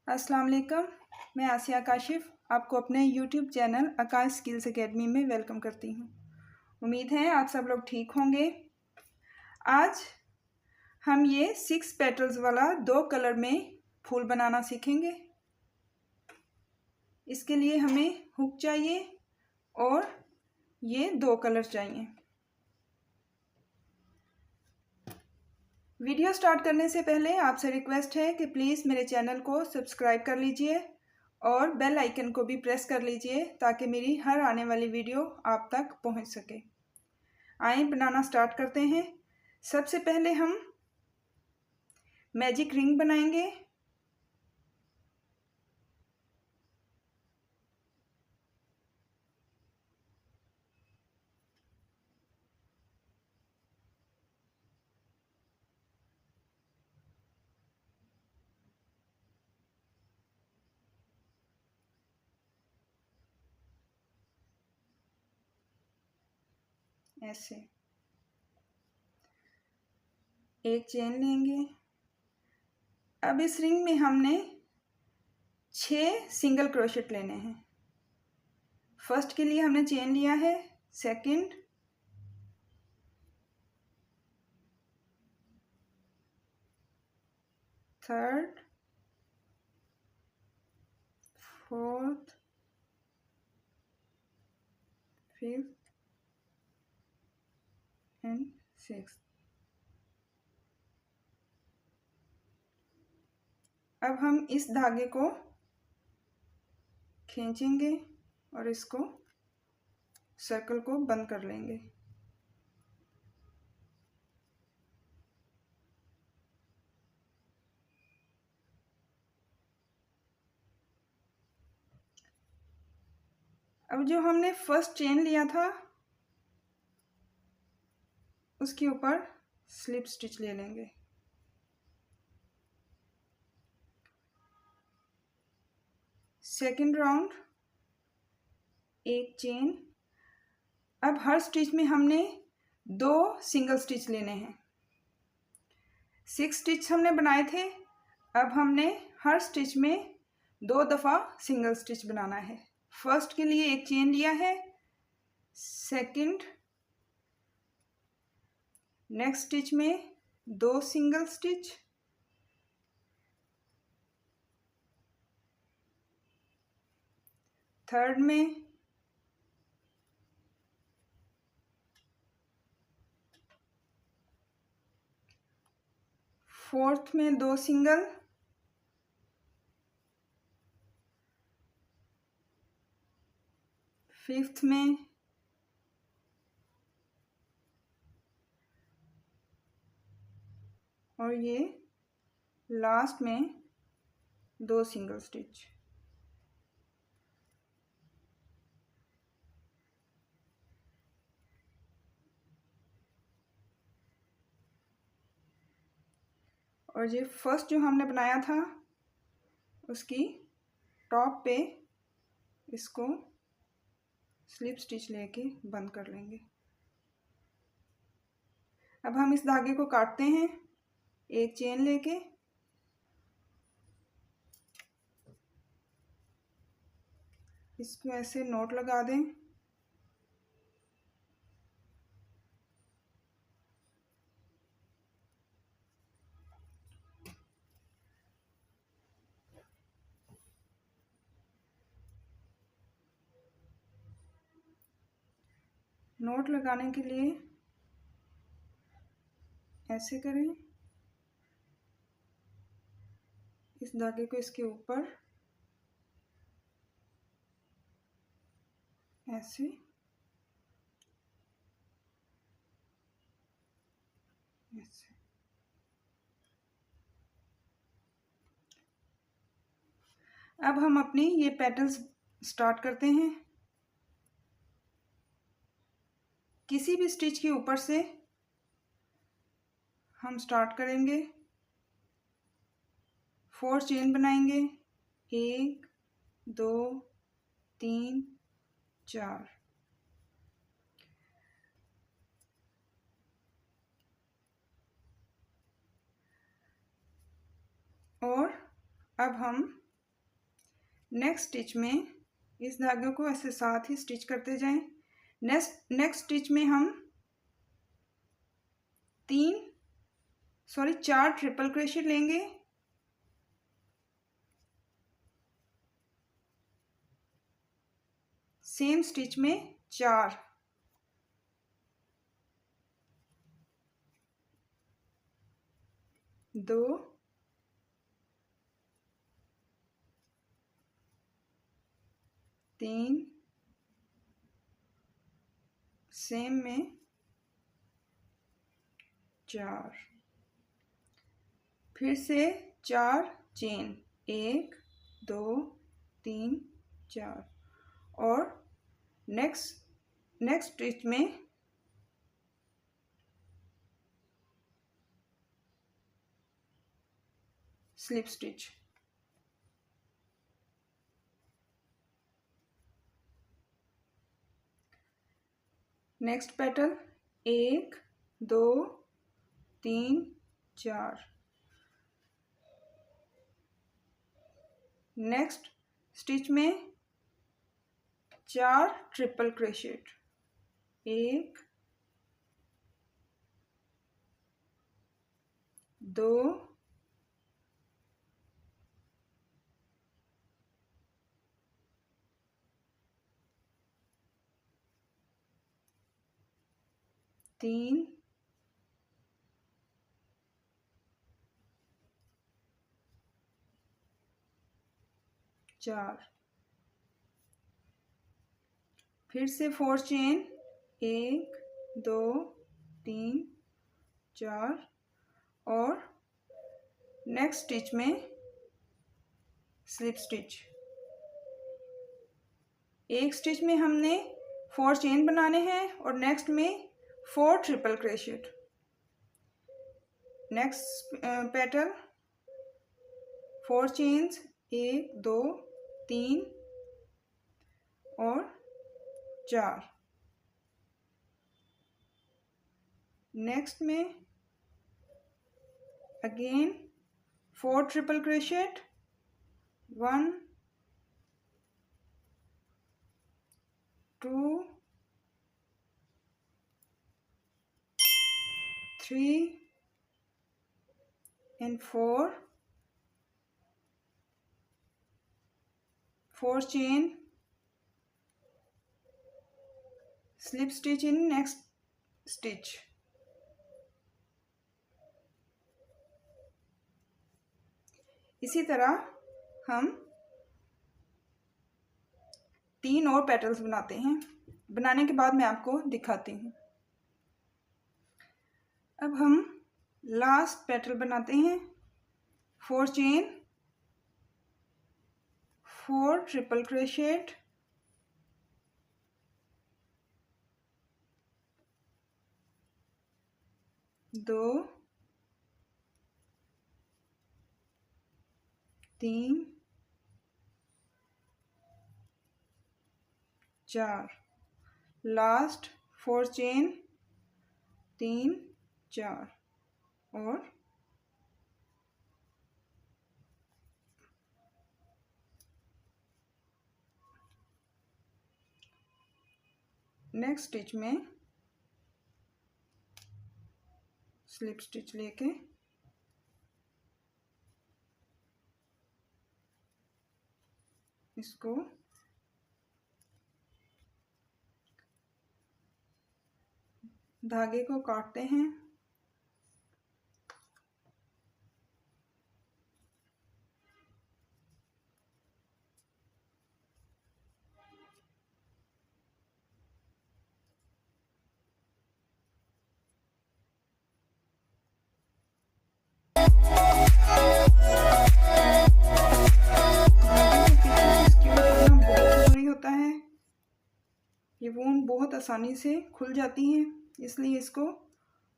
अस्सलाम वालेकुम। मैं आसिया काशिफ आपको अपने यूट्यूब चैनल आकाश स्किल्स एकेडमी में वेलकम करती हूँ। उम्मीद है आप सब लोग ठीक होंगे। आज हम ये 6 पेटल्स वाला 2 कलर में फूल बनाना सीखेंगे। इसके लिए हमें हुक चाहिए और ये 2 कलर चाहिए। वीडियो स्टार्ट करने से पहले आपसे रिक्वेस्ट है कि प्लीज़ मेरे चैनल को सब्सक्राइब कर लीजिए और बेल आइकन को भी प्रेस कर लीजिए ताकि मेरी हर आने वाली वीडियो आप तक पहुंच सके। आइए बनाना स्टार्ट करते हैं। सबसे पहले हम मैजिक रिंग बनाएंगे। ऐसे एक चेन लेंगे। अब इस रिंग में हमने 6 सिंगल क्रोशेट लेने हैं। फर्स्ट के लिए हमने चेन लिया है, second, third, fourth, fifth and sixth. अब हम इस धागे को खींचेंगे और इसको सर्कल को बंद कर लेंगे। अब जो हमने फर्स्ट चेन लिया था उसके ऊपर स्लिप स्टिच ले लेंगे। सेकंड राउंड एक चेन। अब हर स्टिच में हमने 2 सिंगल स्टिच लेने हैं। 6 स्टिच हमने बनाए थे। अब हमने हर स्टिच में 2 दफ़ा सिंगल स्टिच बनाना है। फर्स्ट के लिए एक चेन लिया है, सेकंड, नेक्स्ट स्टिच में 2 सिंगल स्टिच, थर्ड में, फोर्थ में 2 सिंगल, फिफ्थ में, और ये लास्ट में 2 सिंगल स्टिच। और ये फर्स्ट जो हमने बनाया था उसकी टॉप पे इसको स्लिप स्टिच लेके बंद कर लेंगे। अब हम इस धागे को काटते हैं एक चेन लेके। इसको ऐसे नॉट लगा दें। नॉट लगाने के लिए ऐसे करें, इस धागे को इसके ऊपर ऐसे, ऐसे। अब हम अपनी ये पेटल्स स्टार्ट करते हैं। किसी भी स्टिच के ऊपर से हम स्टार्ट करेंगे। 4 चेन बनाएंगे, 1 2 3 4। और अब हम नेक्स्ट स्टिच में इस धागे को ऐसे साथ ही स्टिच करते जाएं। नेक्स्ट स्टिच में हम 4 ट्रिपल क्रोशेट लेंगे। सेम स्टिच में 4, 2, 3, सेम में 4, फिर से 4 चेन, 1, 2, 3, 4 और नेक्स्ट स्टिच में slip stitch. Next petal 1, 2, 3, 4। Next stitch में 4 ट्रिपल क्रोशेट, 1, 2, 3, 4, फिर से 4 चेन, 1, 2, 3, 4 और नेक्स्ट स्टिच में स्लिप स्टिच। एक स्टिच में हमने 4 चेन बनाने हैं और नेक्स्ट में 4 triple crochet. Next petal 4 chains, 1, 2, 3 और 4। नेक्स्ट में again 4 triple crochet, 1, 2, 3 and 4 chain, slip stitch in next stitch। इसी तरह हम 3 और पेटल्स बनाते हैं। बनाने के बाद मैं आपको दिखाती हूँ। अब हम लास्ट पेटल बनाते हैं। 4 chain, 4 triple crochet, 2, 3, 4, last 4 chain, 3, 4 और नेक्स्ट स्टिच में स्लिप स्टिच लेके इसको धागे को काटते हैं। ये वून बहुत आसानी से खुल जाती है, इसलिए इसको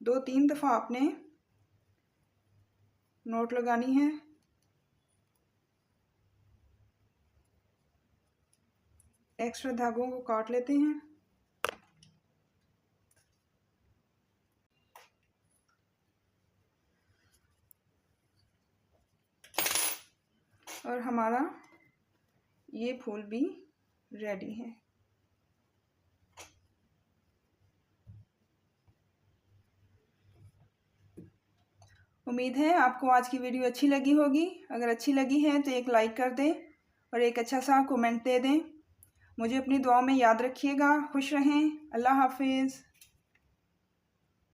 2-3 दफ़ा आपने नोट लगानी है। एक्स्ट्रा धागों को काट लेते हैं। और हमारा ये फूल भी रेडी है। उम्मीद है आपको आज की वीडियो अच्छी लगी होगी। अगर अच्छी लगी है तो एक लाइक कर दें और एक अच्छा सा कमेंट दे दें। मुझे अपनी दुआओं में याद रखिएगा। खुश रहें। अल्लाह हाफिज़।